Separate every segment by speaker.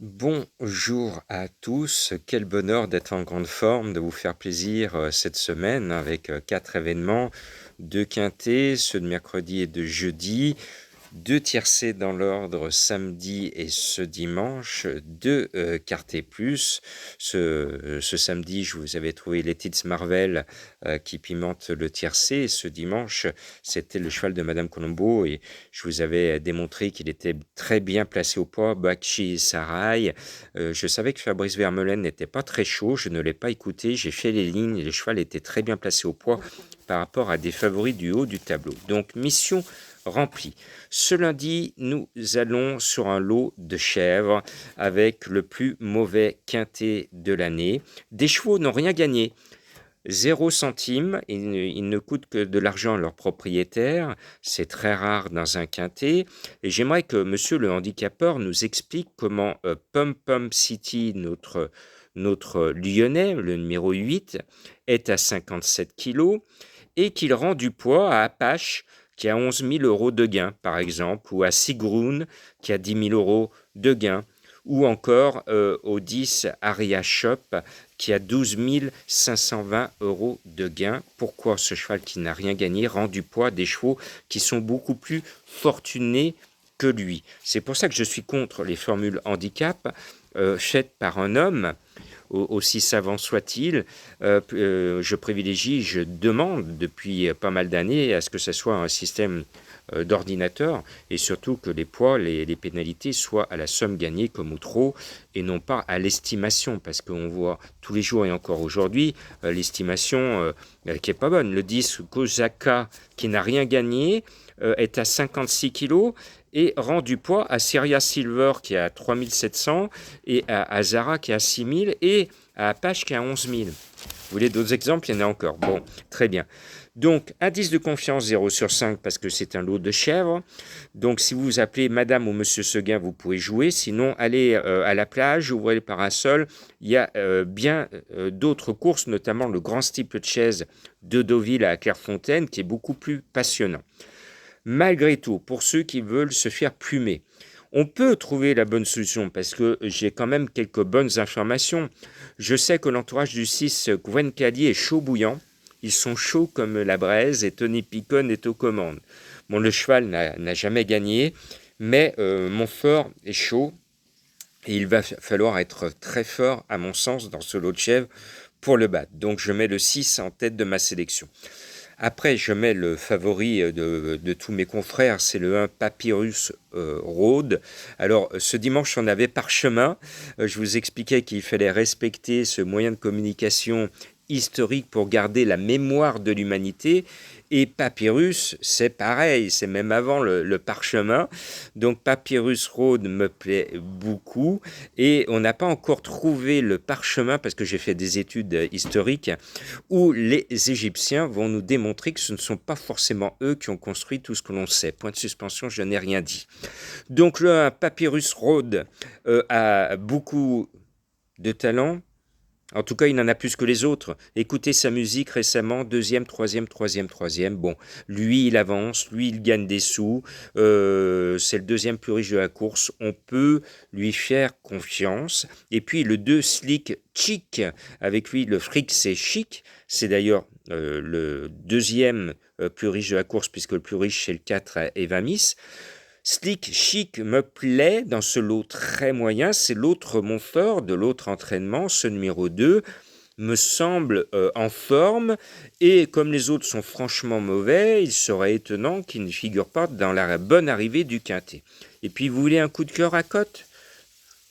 Speaker 1: Bonjour à tous, quel bonheur d'être en grande forme, de vous faire plaisir cette semaine avec 4 événements, 2 quintés, ceux de mercredi et de jeudi, 2 tiercés dans l'ordre samedi et ce dimanche, 2 quartés plus. Ce samedi, je vous avais trouvé Let's Marvel qui pimente le tiercé. Et ce dimanche, c'était le cheval de Madame Colombo et je vous avais démontré qu'il était très bien placé au poids, Bakshi Sarai. Je savais que Fabrice Vermeulen n'était pas très chaud, je ne l'ai pas écouté, j'ai fait les lignes et le cheval était très bien placé au poids par rapport à des favoris du haut du tableau. Donc mission remplie. Ce lundi, nous allons sur un lot de chèvres avec le plus mauvais quintet de l'année. Des chevaux n'ont rien gagné. 0 centime, ils ne coûtent que de l'argent à leurs propriétaires, c'est très rare dans un quintet, et j'aimerais que monsieur le handicapeur nous explique comment Pum Pum City, notre lyonnais, le numéro 8, est à 57 kilos, et qu'il rend du poids à Apache, qui a 11 000 euros de gain, par exemple, ou à Sigrun, qui a 10 000 euros de gain, ou encore au 10 Aria Shop, qui a 12 520 euros de gain. Pourquoi ce cheval qui n'a rien gagné rend du poids à des chevaux qui sont beaucoup plus fortunés que lui? C'est pour ça que je suis contre les formules handicap faites par un homme aussi savant soit-il, je privilégie, je demande depuis pas mal d'années à ce que ce soit un système d'ordinateur et surtout que les poids, les pénalités soient à la somme gagnée comme ou trop et non pas à l'estimation parce qu'on voit tous les jours et encore aujourd'hui l'estimation qui est pas bonne. Le 10 Kozaka qui n'a rien gagné est à 56 kilos et rend du poids à Syria Silver qui est à 3700 et à Zara qui est à 6000 et à Apache qui est à 11 000. Vous voulez d'autres exemples? Il y en a encore. Bon, très bien. Donc, indice de confiance 0 sur 5 parce que c'est un lot de chèvres. Donc, si vous appelez Madame ou Monsieur Seguin, vous pouvez jouer. Sinon, allez à la plage, ouvrez les parasols. Il y a bien d'autres courses, notamment le Grand Steeple Chase de Deauville à Clairefontaine, qui est beaucoup plus passionnant. Malgré tout, pour ceux qui veulent se faire plumer, on peut trouver la bonne solution parce que j'ai quand même quelques bonnes informations. Je sais que l'entourage du 6 Gwen Caddy est chaud bouillant. Ils sont chauds comme la braise et Tony Picon est aux commandes. Bon, le cheval n'a jamais gagné, mais Montfort est chaud et il va falloir être très fort, à mon sens, dans ce lot de chèvres pour le battre. Donc je mets le 6 en tête de ma sélection. Après, je mets le favori de tous mes confrères, c'est le 1 Papyrus Road. Alors, ce dimanche, on avait Parchemin. Je vous expliquais qu'il fallait respecter ce moyen de communication historique pour garder la mémoire de l'humanité. Et Papyrus, c'est pareil, c'est même avant le parchemin. Donc Papyrus Road me plaît beaucoup. Et on n'a pas encore trouvé le parchemin, parce que j'ai fait des études historiques, où les Égyptiens vont nous démontrer que ce ne sont pas forcément eux qui ont construit tout ce que l'on sait. Point de suspension, je n'ai rien dit. Donc le Papyrus Road a beaucoup de talent. En tout cas, il en a plus que les autres. Écoutez sa musique récemment, deuxième, troisième, troisième, troisième. Bon, lui, il avance, lui, il gagne des sous. C'est le deuxième plus riche de la course. On peut lui faire confiance. Et puis le 2, Slick Chic. Avec lui, le fric, c'est chic. C'est d'ailleurs le deuxième plus riche de la course, puisque le plus riche, c'est le 4, Evamis. Slick Chic me plaît dans ce lot très moyen. C'est l'autre Montfort de l'autre entraînement. Ce numéro 2 me semble en forme. Et comme les autres sont franchement mauvais, il serait étonnant qu'il ne figure pas dans la bonne arrivée du quintet. Et puis, vous voulez un coup de cœur à cote?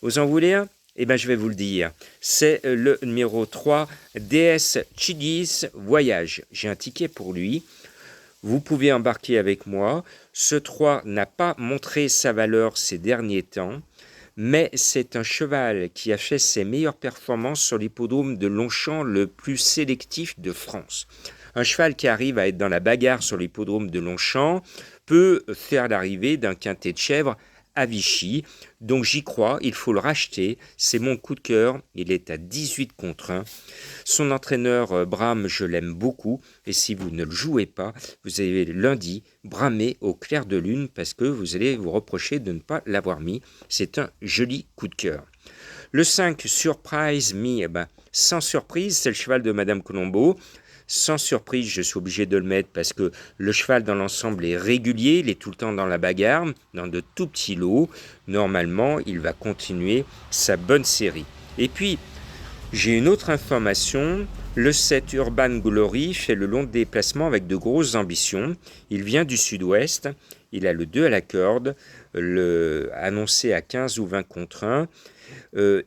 Speaker 1: Vous en voulez un? Eh bien, je vais vous le dire. C'est le numéro 3, DS Chidis Voyage. J'ai un ticket pour lui. Vous pouvez embarquer avec moi. Ce 3 n'a pas montré sa valeur ces derniers temps, mais c'est un cheval qui a fait ses meilleures performances sur l'hippodrome de Longchamp, le plus sélectif de France. Un cheval qui arrive à être dans la bagarre sur l'hippodrome de Longchamp peut faire l'arrivée d'un quintet de chèvres à Vichy. Donc j'y crois, il faut le racheter. C'est mon coup de cœur. Il est à 18 contre 1. Son entraîneur Bram, je l'aime beaucoup. Et si vous ne le jouez pas, vous avez lundi bramer au clair de lune parce que vous allez vous reprocher de ne pas l'avoir mis. C'est un joli coup de cœur. Le 5, Surprise Me, sans surprise, c'est le cheval de Madame Colombo. Sans surprise, je suis obligé de le mettre parce que le cheval dans l'ensemble est régulier, il est tout le temps dans la bagarre, dans de tout petits lots. Normalement, il va continuer sa bonne série. Et puis, j'ai une autre information. Le 7 Urban Glory fait le long déplacement avec de grosses ambitions. Il vient du sud-ouest. Il a le 2 à la corde, annoncé à 15 ou 20 contre 1.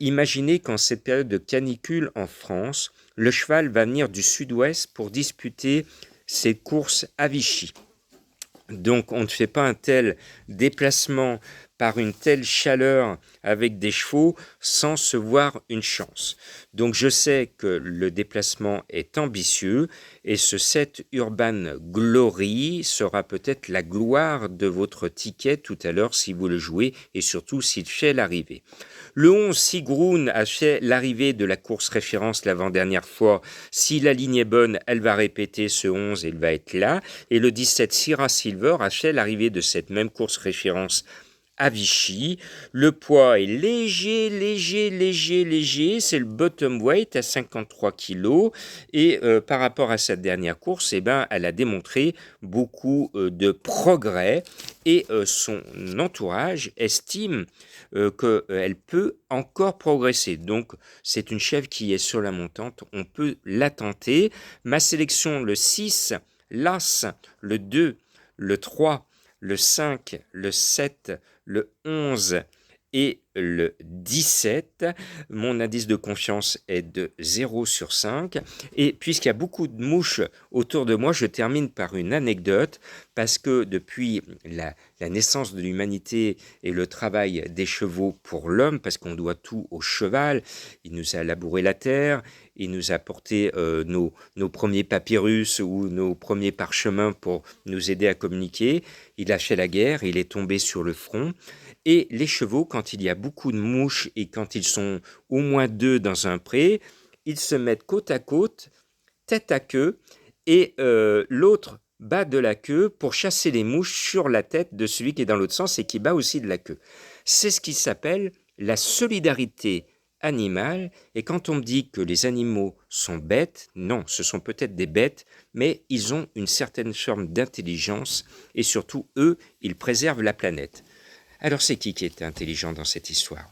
Speaker 1: Imaginez qu'en cette période de canicule en France, le cheval va venir du sud-ouest pour disputer ses courses à Vichy. Donc on ne fait pas un tel déplacement par une telle chaleur avec des chevaux sans se voir une chance. Donc je sais que le déplacement est ambitieux et ce 7 Urban Glory sera peut-être la gloire de votre ticket tout à l'heure si vous le jouez et surtout s'il fait l'arrivée. Le 11 Sigroun a fait l'arrivée de la course référence l'avant-dernière fois. Si la ligne est bonne, elle va répéter ce 11 et il va être là. Et le 17 Syrah Silver a fait l'arrivée de cette même course référence à Vichy. Le poids est léger, c'est le bottom weight à 53 kg et par rapport à sa dernière course, elle a démontré beaucoup de progrès et son entourage estime qu'elle peut encore progresser. Donc c'est une chèvre qui est sur la montante, on peut la tenter. Ma sélection, le 6, l'As, le 2, le 3, le 5, le 7, le 11 et le 17. Mon indice de confiance est de 0 sur 5. Et puisqu'il y a beaucoup de mouches autour de moi, je termine par une anecdote, parce que depuis la naissance de l'humanité et le travail des chevaux pour l'homme, parce qu'on doit tout au cheval, il nous a labouré la terre, il nous a apporté nos premiers papyrus ou nos premiers parchemins pour nous aider à communiquer, il a fait la guerre, il est tombé sur le front. Et les chevaux, quand il y a beaucoup de mouches et quand ils sont au moins 2 dans un pré, ils se mettent côte à côte, tête à queue, et l'autre bat de la queue pour chasser les mouches sur la tête de celui qui est dans l'autre sens et qui bat aussi de la queue. C'est ce qui s'appelle la solidarité animale. Et quand on me dit que les animaux sont bêtes, non, ce sont peut-être des bêtes, mais ils ont une certaine forme d'intelligence et surtout, eux, ils préservent la planète. Alors c'est qui est intelligent dans cette histoire ?